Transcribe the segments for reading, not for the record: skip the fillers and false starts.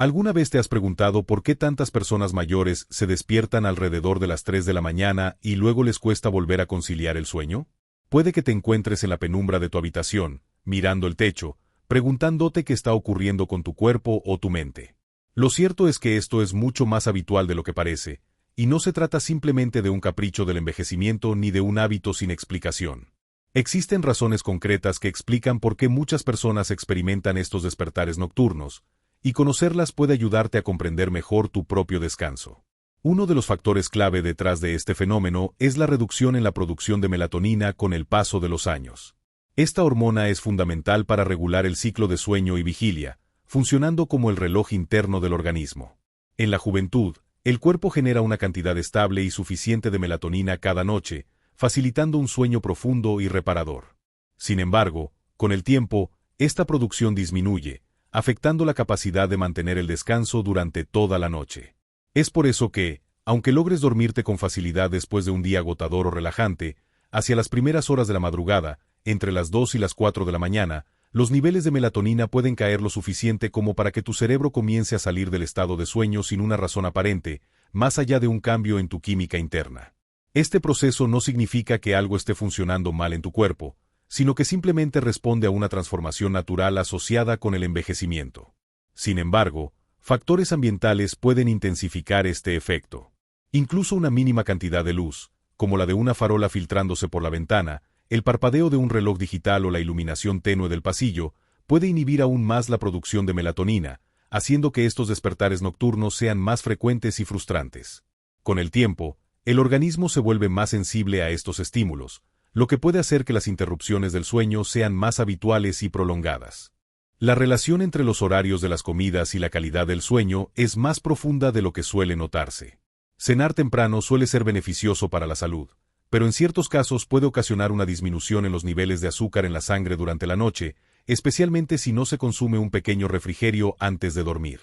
¿Alguna vez te has preguntado por qué tantas personas mayores se despiertan alrededor de las 3 de la mañana y luego les cuesta volver a conciliar el sueño? Puede que te encuentres en la penumbra de tu habitación, mirando el techo, preguntándote qué está ocurriendo con tu cuerpo o tu mente. Lo cierto es que esto es mucho más habitual de lo que parece, y no se trata simplemente de un capricho del envejecimiento ni de un hábito sin explicación. Existen razones concretas que explican por qué muchas personas experimentan estos despertares nocturnos, y conocerlas puede ayudarte a comprender mejor tu propio descanso. Uno de los factores clave detrás de este fenómeno es la reducción en la producción de melatonina con el paso de los años. Esta hormona es fundamental para regular el ciclo de sueño y vigilia, funcionando como el reloj interno del organismo. En la juventud, el cuerpo genera una cantidad estable y suficiente de melatonina cada noche, facilitando un sueño profundo y reparador. Sin embargo, con el tiempo, esta producción disminuye, afectando la capacidad de mantener el descanso durante toda la noche. Es por eso que, aunque logres dormirte con facilidad después de un día agotador o relajante, hacia las primeras horas de la madrugada, entre las 2 y las 4 de la mañana, los niveles de melatonina pueden caer lo suficiente como para que tu cerebro comience a salir del estado de sueño sin una razón aparente, más allá de un cambio en tu química interna. Este proceso no significa que algo esté funcionando mal en tu cuerpo, sino que simplemente responde a una transformación natural asociada con el envejecimiento. Sin embargo, factores ambientales pueden intensificar este efecto. Incluso una mínima cantidad de luz, como la de una farola filtrándose por la ventana, el parpadeo de un reloj digital o la iluminación tenue del pasillo, puede inhibir aún más la producción de melatonina, haciendo que estos despertares nocturnos sean más frecuentes y frustrantes. Con el tiempo, el organismo se vuelve más sensible a estos estímulos, lo que puede hacer que las interrupciones del sueño sean más habituales y prolongadas. La relación entre los horarios de las comidas y la calidad del sueño es más profunda de lo que suele notarse. Cenar temprano suele ser beneficioso para la salud, pero en ciertos casos puede ocasionar una disminución en los niveles de azúcar en la sangre durante la noche, especialmente si no se consume un pequeño refrigerio antes de dormir.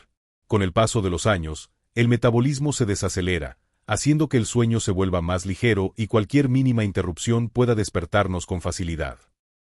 Con el paso de los años, el metabolismo se desacelera, haciendo que el sueño se vuelva más ligero y cualquier mínima interrupción pueda despertarnos con facilidad.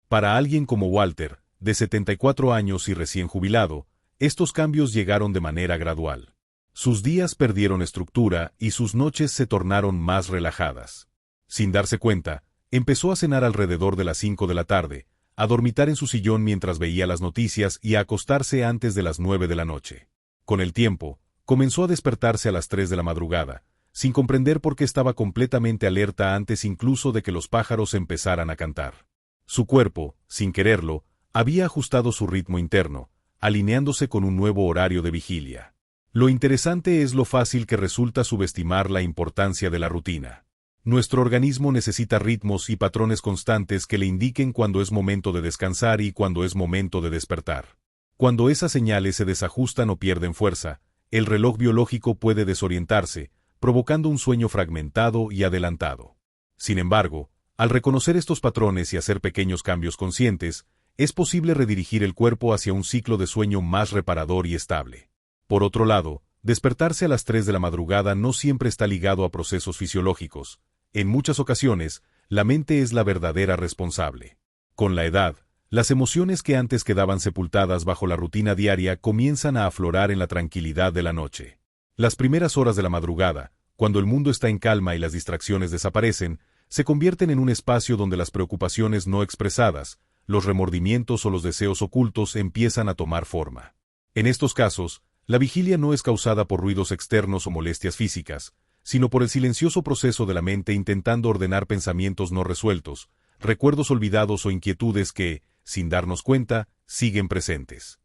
Para alguien como Walter, de 74 años y recién jubilado, estos cambios llegaron de manera gradual. Sus días perdieron estructura y sus noches se tornaron más relajadas. Sin darse cuenta, empezó a cenar alrededor de las 5 de la tarde, a dormitar en su sillón mientras veía las noticias y a acostarse antes de las 9 de la noche. Con el tiempo, comenzó a despertarse a las 3 de la madrugada, sin comprender por qué estaba completamente alerta antes incluso de que los pájaros empezaran a cantar. Su cuerpo, sin quererlo, había ajustado su ritmo interno, alineándose con un nuevo horario de vigilia. Lo interesante es lo fácil que resulta subestimar la importancia de la rutina. Nuestro organismo necesita ritmos y patrones constantes que le indiquen cuándo es momento de descansar y cuándo es momento de despertar. Cuando esas señales se desajustan o pierden fuerza, el reloj biológico puede desorientarse, provocando un sueño fragmentado y adelantado. Sin embargo, al reconocer estos patrones y hacer pequeños cambios conscientes, es posible redirigir el cuerpo hacia un ciclo de sueño más reparador y estable. Por otro lado, despertarse a las 3 de la madrugada no siempre está ligado a procesos fisiológicos. En muchas ocasiones, la mente es la verdadera responsable. Con la edad, las emociones que antes quedaban sepultadas bajo la rutina diaria comienzan a aflorar en la tranquilidad de la noche. Las primeras horas de la madrugada, cuando el mundo está en calma y las distracciones desaparecen, se convierten en un espacio donde las preocupaciones no expresadas, los remordimientos o los deseos ocultos empiezan a tomar forma. En estos casos, la vigilia no es causada por ruidos externos o molestias físicas, sino por el silencioso proceso de la mente intentando ordenar pensamientos no resueltos, recuerdos olvidados o inquietudes que, sin darnos cuenta, siguen presentes.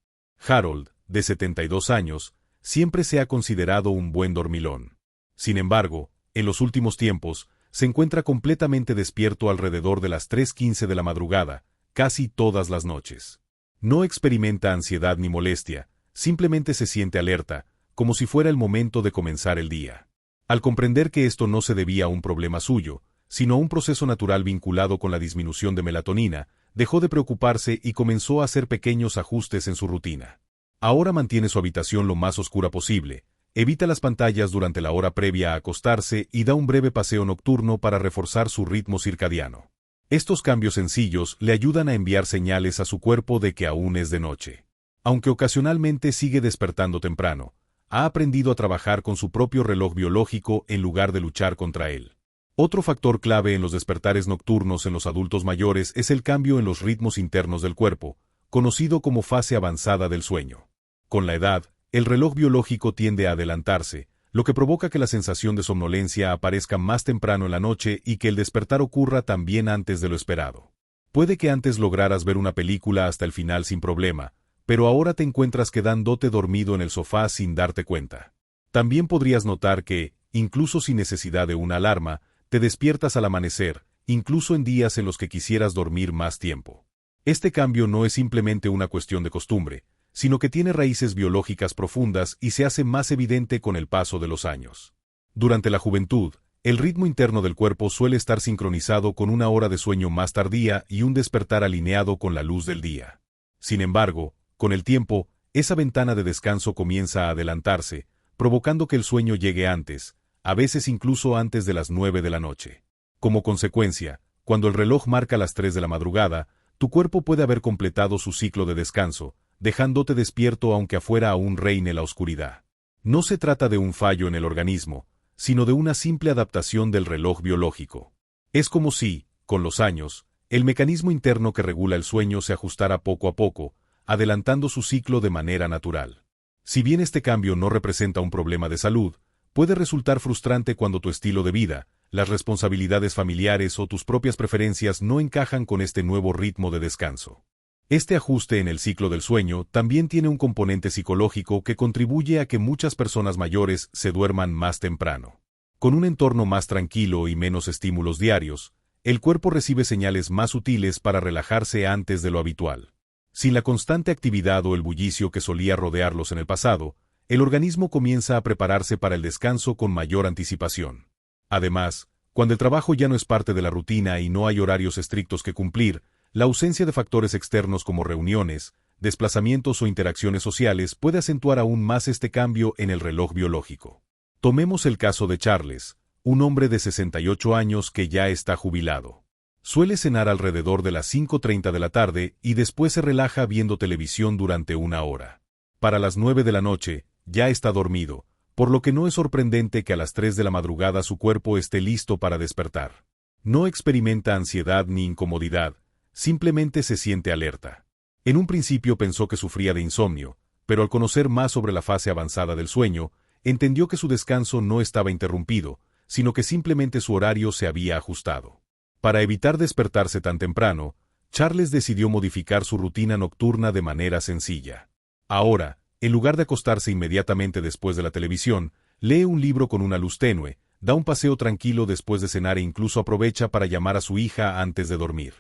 Harold, de 72 años, siempre se ha considerado un buen dormilón. Sin embargo, en los últimos tiempos, se encuentra completamente despierto alrededor de las 3:15 de la madrugada, casi todas las noches. No experimenta ansiedad ni molestia, simplemente se siente alerta, como si fuera el momento de comenzar el día. Al comprender que esto no se debía a un problema suyo, sino a un proceso natural vinculado con la disminución de melatonina, dejó de preocuparse y comenzó a hacer pequeños ajustes en su rutina. Ahora mantiene su habitación lo más oscura posible, evita las pantallas durante la hora previa a acostarse y da un breve paseo nocturno para reforzar su ritmo circadiano. Estos cambios sencillos le ayudan a enviar señales a su cuerpo de que aún es de noche. Aunque ocasionalmente sigue despertando temprano, ha aprendido a trabajar con su propio reloj biológico en lugar de luchar contra él. Otro factor clave en los despertares nocturnos en los adultos mayores es el cambio en los ritmos internos del cuerpo, conocido como fase avanzada del sueño. Con la edad, el reloj biológico tiende a adelantarse, lo que provoca que la sensación de somnolencia aparezca más temprano en la noche y que el despertar ocurra también antes de lo esperado. Puede que antes lograras ver una película hasta el final sin problema, pero ahora te encuentras quedándote dormido en el sofá sin darte cuenta. También podrías notar que, incluso sin necesidad de una alarma, te despiertas al amanecer, incluso en días en los que quisieras dormir más tiempo. Este cambio no es simplemente una cuestión de costumbre, sino que tiene raíces biológicas profundas y se hace más evidente con el paso de los años. Durante la juventud, el ritmo interno del cuerpo suele estar sincronizado con una hora de sueño más tardía y un despertar alineado con la luz del día. Sin embargo, con el tiempo, esa ventana de descanso comienza a adelantarse, provocando que el sueño llegue antes, a veces incluso antes de las 9 de la noche. Como consecuencia, cuando el reloj marca las 3 de la madrugada, tu cuerpo puede haber completado su ciclo de descanso, dejándote despierto aunque afuera aún reine la oscuridad. No se trata de un fallo en el organismo, sino de una simple adaptación del reloj biológico. Es como si, con los años, el mecanismo interno que regula el sueño se ajustara poco a poco, adelantando su ciclo de manera natural. Si bien este cambio no representa un problema de salud, puede resultar frustrante cuando tu estilo de vida, las responsabilidades familiares o tus propias preferencias no encajan con este nuevo ritmo de descanso. Este ajuste en el ciclo del sueño también tiene un componente psicológico que contribuye a que muchas personas mayores se duerman más temprano. Con un entorno más tranquilo y menos estímulos diarios, el cuerpo recibe señales más sutiles para relajarse antes de lo habitual. Sin la constante actividad o el bullicio que solía rodearlos en el pasado, el organismo comienza a prepararse para el descanso con mayor anticipación. Además, cuando el trabajo ya no es parte de la rutina y no hay horarios estrictos que cumplir, la ausencia de factores externos como reuniones, desplazamientos o interacciones sociales puede acentuar aún más este cambio en el reloj biológico. Tomemos el caso de Charles, un hombre de 68 años que ya está jubilado. Suele cenar alrededor de las 5:30 de la tarde y después se relaja viendo televisión durante una hora. Para las 9 de la noche, ya está dormido, por lo que no es sorprendente que a las 3 de la madrugada su cuerpo esté listo para despertar. No experimenta ansiedad ni incomodidad, simplemente se siente alerta. En un principio pensó que sufría de insomnio, pero al conocer más sobre la fase avanzada del sueño, entendió que su descanso no estaba interrumpido, sino que simplemente su horario se había ajustado. Para evitar despertarse tan temprano, Charles decidió modificar su rutina nocturna de manera sencilla. Ahora, en lugar de acostarse inmediatamente después de la televisión, lee un libro con una luz tenue, da un paseo tranquilo después de cenar e incluso aprovecha para llamar a su hija antes de dormir.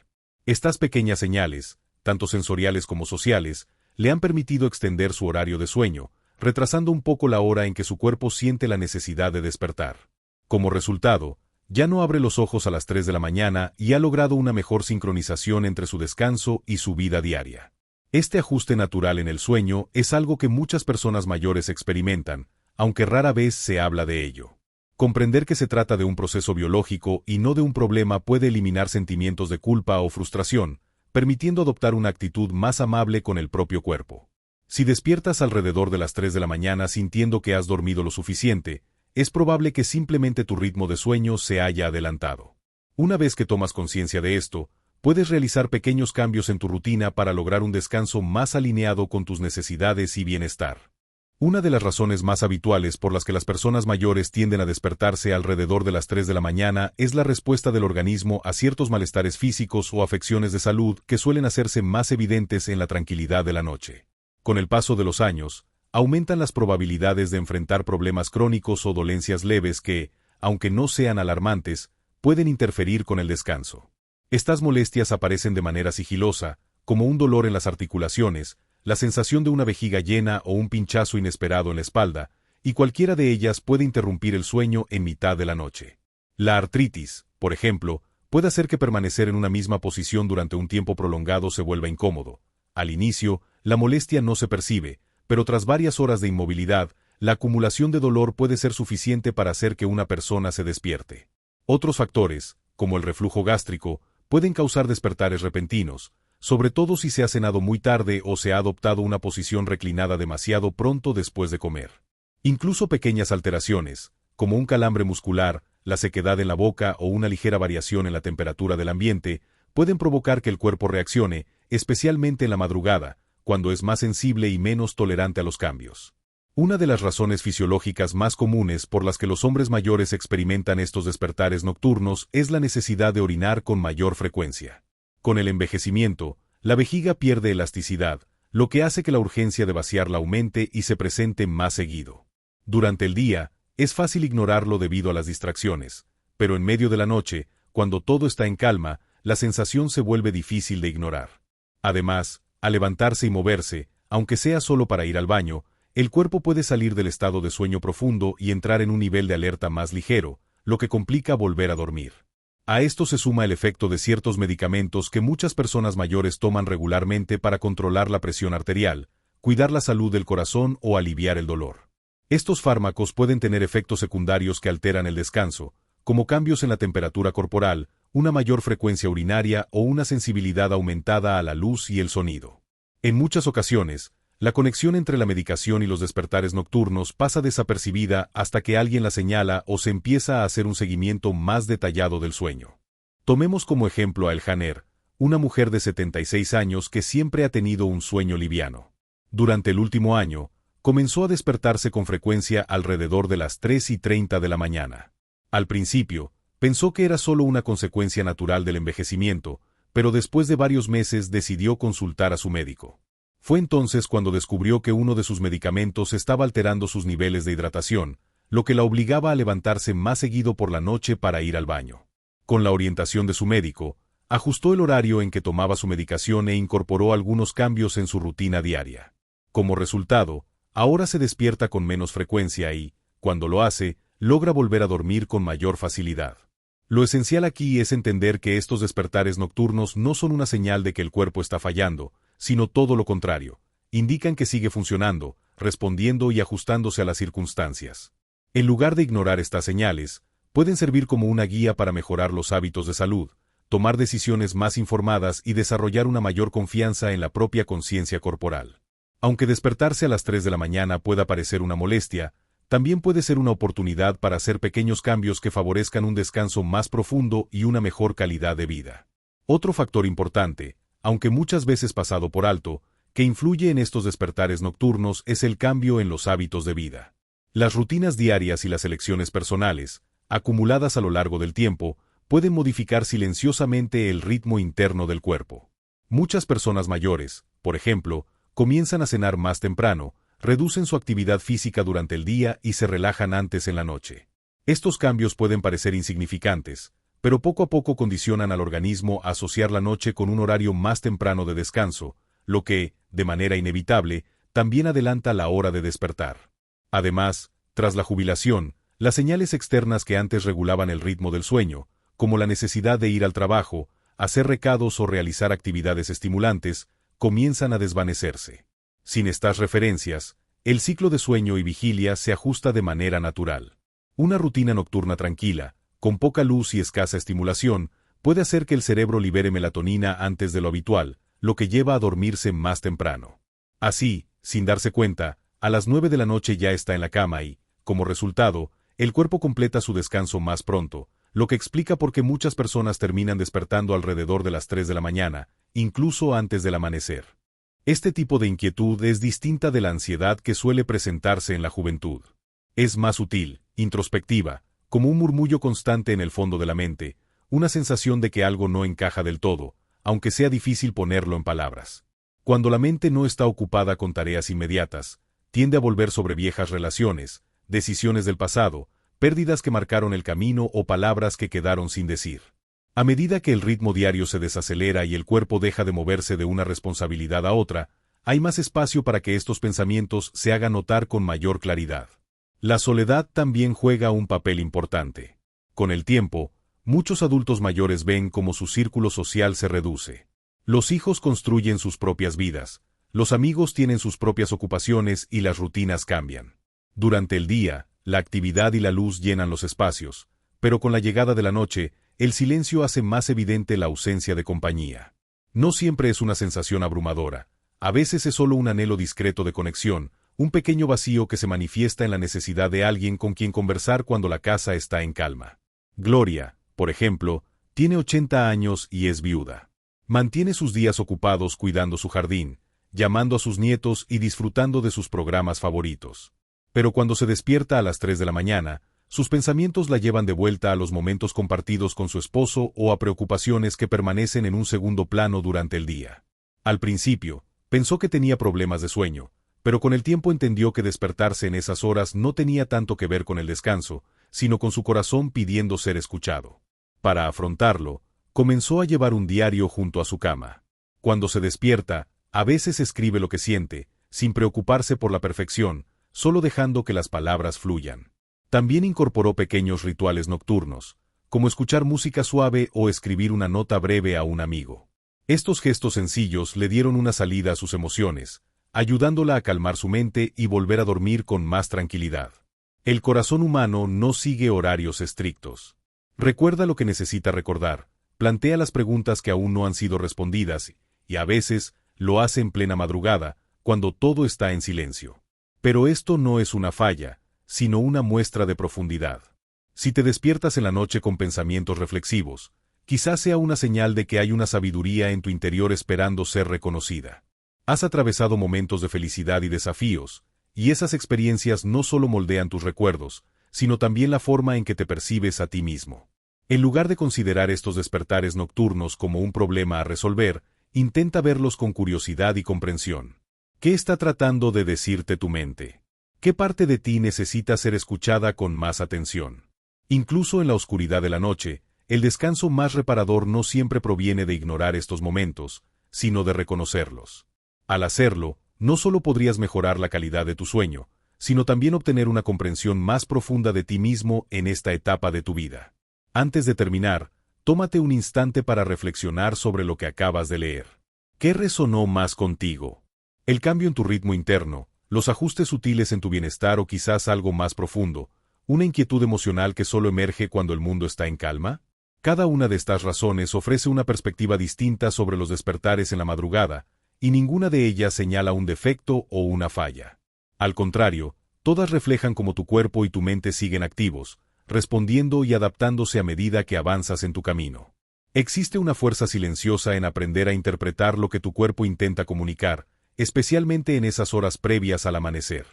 Estas pequeñas señales, tanto sensoriales como sociales, le han permitido extender su horario de sueño, retrasando un poco la hora en que su cuerpo siente la necesidad de despertar. Como resultado, ya no abre los ojos a las 3 de la mañana y ha logrado una mejor sincronización entre su descanso y su vida diaria. Este ajuste natural en el sueño es algo que muchas personas mayores experimentan, aunque rara vez se habla de ello. Comprender que se trata de un proceso biológico y no de un problema puede eliminar sentimientos de culpa o frustración, permitiendo adoptar una actitud más amable con el propio cuerpo. Si despiertas alrededor de las 3 de la mañana sintiendo que has dormido lo suficiente, es probable que simplemente tu ritmo de sueño se haya adelantado. Una vez que tomas conciencia de esto, puedes realizar pequeños cambios en tu rutina para lograr un descanso más alineado con tus necesidades y bienestar. Una de las razones más habituales por las que las personas mayores tienden a despertarse alrededor de las 3 de la mañana es la respuesta del organismo a ciertos malestares físicos o afecciones de salud que suelen hacerse más evidentes en la tranquilidad de la noche. Con el paso de los años, aumentan las probabilidades de enfrentar problemas crónicos o dolencias leves que, aunque no sean alarmantes, pueden interferir con el descanso. Estas molestias aparecen de manera sigilosa, como un dolor en las articulaciones, la sensación de una vejiga llena o un pinchazo inesperado en la espalda, y cualquiera de ellas puede interrumpir el sueño en mitad de la noche. La artritis, por ejemplo, puede hacer que permanecer en una misma posición durante un tiempo prolongado se vuelva incómodo. Al inicio, la molestia no se percibe, pero tras varias horas de inmovilidad, la acumulación de dolor puede ser suficiente para hacer que una persona se despierte. Otros factores, como el reflujo gástrico, pueden causar despertares repentinos, sobre todo si se ha cenado muy tarde o se ha adoptado una posición reclinada demasiado pronto después de comer. Incluso pequeñas alteraciones, como un calambre muscular, la sequedad en la boca o una ligera variación en la temperatura del ambiente, pueden provocar que el cuerpo reaccione, especialmente en la madrugada, cuando es más sensible y menos tolerante a los cambios. Una de las razones fisiológicas más comunes por las que los hombres mayores experimentan estos despertares nocturnos es la necesidad de orinar con mayor frecuencia. Con el envejecimiento, la vejiga pierde elasticidad, lo que hace que la urgencia de vaciarla aumente y se presente más seguido. Durante el día, es fácil ignorarlo debido a las distracciones, pero en medio de la noche, cuando todo está en calma, la sensación se vuelve difícil de ignorar. Además, al levantarse y moverse, aunque sea solo para ir al baño, el cuerpo puede salir del estado de sueño profundo y entrar en un nivel de alerta más ligero, lo que complica volver a dormir. A esto se suma el efecto de ciertos medicamentos que muchas personas mayores toman regularmente para controlar la presión arterial, cuidar la salud del corazón o aliviar el dolor. Estos fármacos pueden tener efectos secundarios que alteran el descanso, como cambios en la temperatura corporal, una mayor frecuencia urinaria o una sensibilidad aumentada a la luz y el sonido. En muchas ocasiones, la conexión entre la medicación y los despertares nocturnos pasa desapercibida hasta que alguien la señala o se empieza a hacer un seguimiento más detallado del sueño. Tomemos como ejemplo a Elhaner, una mujer de 76 años que siempre ha tenido un sueño liviano. Durante el último año, comenzó a despertarse con frecuencia alrededor de las 3:30 de la mañana. Al principio, pensó que era solo una consecuencia natural del envejecimiento, pero después de varios meses decidió consultar a su médico. Fue entonces cuando descubrió que uno de sus medicamentos estaba alterando sus niveles de hidratación, lo que la obligaba a levantarse más seguido por la noche para ir al baño. Con la orientación de su médico, ajustó el horario en que tomaba su medicación e incorporó algunos cambios en su rutina diaria. Como resultado, ahora se despierta con menos frecuencia y, cuando lo hace, logra volver a dormir con mayor facilidad. Lo esencial aquí es entender que estos despertares nocturnos no son una señal de que el cuerpo está fallando, sino todo lo contrario, indican que sigue funcionando, respondiendo y ajustándose a las circunstancias. En lugar de ignorar estas señales, pueden servir como una guía para mejorar los hábitos de salud, tomar decisiones más informadas y desarrollar una mayor confianza en la propia conciencia corporal. Aunque despertarse a las 3 de la mañana pueda parecer una molestia, también puede ser una oportunidad para hacer pequeños cambios que favorezcan un descanso más profundo y una mejor calidad de vida. Otro factor importante, aunque muchas veces pasado por alto, que influye en estos despertares nocturnos es el cambio en los hábitos de vida. Las rutinas diarias y las elecciones personales, acumuladas a lo largo del tiempo, pueden modificar silenciosamente el ritmo interno del cuerpo. Muchas personas mayores, por ejemplo, comienzan a cenar más temprano, reducen su actividad física durante el día y se relajan antes en la noche. Estos cambios pueden parecer insignificantes, pero poco a poco condicionan al organismo a asociar la noche con un horario más temprano de descanso, lo que, de manera inevitable, también adelanta la hora de despertar. Además, tras la jubilación, las señales externas que antes regulaban el ritmo del sueño, como la necesidad de ir al trabajo, hacer recados o realizar actividades estimulantes, comienzan a desvanecerse. Sin estas referencias, el ciclo de sueño y vigilia se ajusta de manera natural. Una rutina nocturna tranquila, con poca luz y escasa estimulación, puede hacer que el cerebro libere melatonina antes de lo habitual, lo que lleva a dormirse más temprano. Así, sin darse cuenta, a las 9 de la noche ya está en la cama y, como resultado, el cuerpo completa su descanso más pronto, lo que explica por qué muchas personas terminan despertando alrededor de las 3 de la mañana, incluso antes del amanecer. Este tipo de inquietud es distinta de la ansiedad que suele presentarse en la juventud. Es más sutil, introspectiva, como un murmullo constante en el fondo de la mente, una sensación de que algo no encaja del todo, aunque sea difícil ponerlo en palabras. Cuando la mente no está ocupada con tareas inmediatas, tiende a volver sobre viejas relaciones, decisiones del pasado, pérdidas que marcaron el camino o palabras que quedaron sin decir. A medida que el ritmo diario se desacelera y el cuerpo deja de moverse de una responsabilidad a otra, hay más espacio para que estos pensamientos se hagan notar con mayor claridad. La soledad también juega un papel importante. Con el tiempo, muchos adultos mayores ven cómo su círculo social se reduce. Los hijos construyen sus propias vidas, los amigos tienen sus propias ocupaciones y las rutinas cambian. Durante el día, la actividad y la luz llenan los espacios, pero con la llegada de la noche, el silencio hace más evidente la ausencia de compañía. No siempre es una sensación abrumadora, a veces es solo un anhelo discreto de conexión, un pequeño vacío que se manifiesta en la necesidad de alguien con quien conversar cuando la casa está en calma. Gloria, por ejemplo, tiene 80 años y es viuda. Mantiene sus días ocupados cuidando su jardín, llamando a sus nietos y disfrutando de sus programas favoritos. Pero cuando se despierta a las 3 de la mañana, sus pensamientos la llevan de vuelta a los momentos compartidos con su esposo o a preocupaciones que permanecen en un segundo plano durante el día. Al principio, pensó que tenía problemas de sueño, pero con el tiempo entendió que despertarse en esas horas no tenía tanto que ver con el descanso, sino con su corazón pidiendo ser escuchado. Para afrontarlo, comenzó a llevar un diario junto a su cama. Cuando se despierta, a veces escribe lo que siente, sin preocuparse por la perfección, solo dejando que las palabras fluyan. También incorporó pequeños rituales nocturnos, como escuchar música suave o escribir una nota breve a un amigo. Estos gestos sencillos le dieron una salida a sus emociones, ayudándola a calmar su mente y volver a dormir con más tranquilidad. El corazón humano no sigue horarios estrictos. Recuerda lo que necesita recordar, plantea las preguntas que aún no han sido respondidas, y a veces lo hace en plena madrugada, cuando todo está en silencio. Pero esto no es una falla, sino una muestra de profundidad. Si te despiertas en la noche con pensamientos reflexivos, quizás sea una señal de que hay una sabiduría en tu interior esperando ser reconocida. Has atravesado momentos de felicidad y desafíos, y esas experiencias no solo moldean tus recuerdos, sino también la forma en que te percibes a ti mismo. En lugar de considerar estos despertares nocturnos como un problema a resolver, intenta verlos con curiosidad y comprensión. ¿Qué está tratando de decirte tu mente? ¿Qué parte de ti necesita ser escuchada con más atención? Incluso en la oscuridad de la noche, el descanso más reparador no siempre proviene de ignorar estos momentos, sino de reconocerlos. Al hacerlo, no solo podrías mejorar la calidad de tu sueño, sino también obtener una comprensión más profunda de ti mismo en esta etapa de tu vida. Antes de terminar, tómate un instante para reflexionar sobre lo que acabas de leer. ¿Qué resonó más contigo? ¿El cambio en tu ritmo interno, los ajustes sutiles en tu bienestar o quizás algo más profundo, una inquietud emocional que solo emerge cuando el mundo está en calma? Cada una de estas razones ofrece una perspectiva distinta sobre los despertares en la madrugada, y ninguna de ellas señala un defecto o una falla. Al contrario, todas reflejan cómo tu cuerpo y tu mente siguen activos, respondiendo y adaptándose a medida que avanzas en tu camino. Existe una fuerza silenciosa en aprender a interpretar lo que tu cuerpo intenta comunicar, especialmente en esas horas previas al amanecer.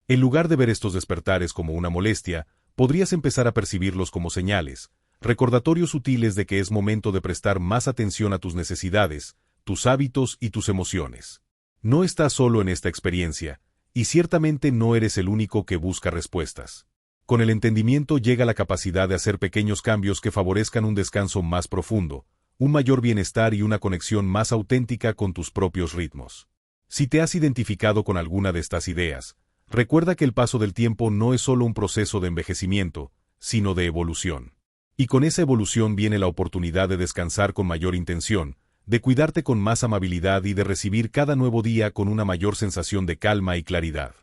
En lugar de ver estos despertares como una molestia, podrías empezar a percibirlos como señales, recordatorios sutiles de que es momento de prestar más atención a tus necesidades, tus hábitos y tus emociones. No estás solo en esta experiencia, y ciertamente no eres el único que busca respuestas. Con el entendimiento llega la capacidad de hacer pequeños cambios que favorezcan un descanso más profundo, un mayor bienestar y una conexión más auténtica con tus propios ritmos. Si te has identificado con alguna de estas ideas, recuerda que el paso del tiempo no es solo un proceso de envejecimiento, sino de evolución. Y con esa evolución viene la oportunidad de descansar con mayor intención, de cuidarte con más amabilidad y de recibir cada nuevo día con una mayor sensación de calma y claridad.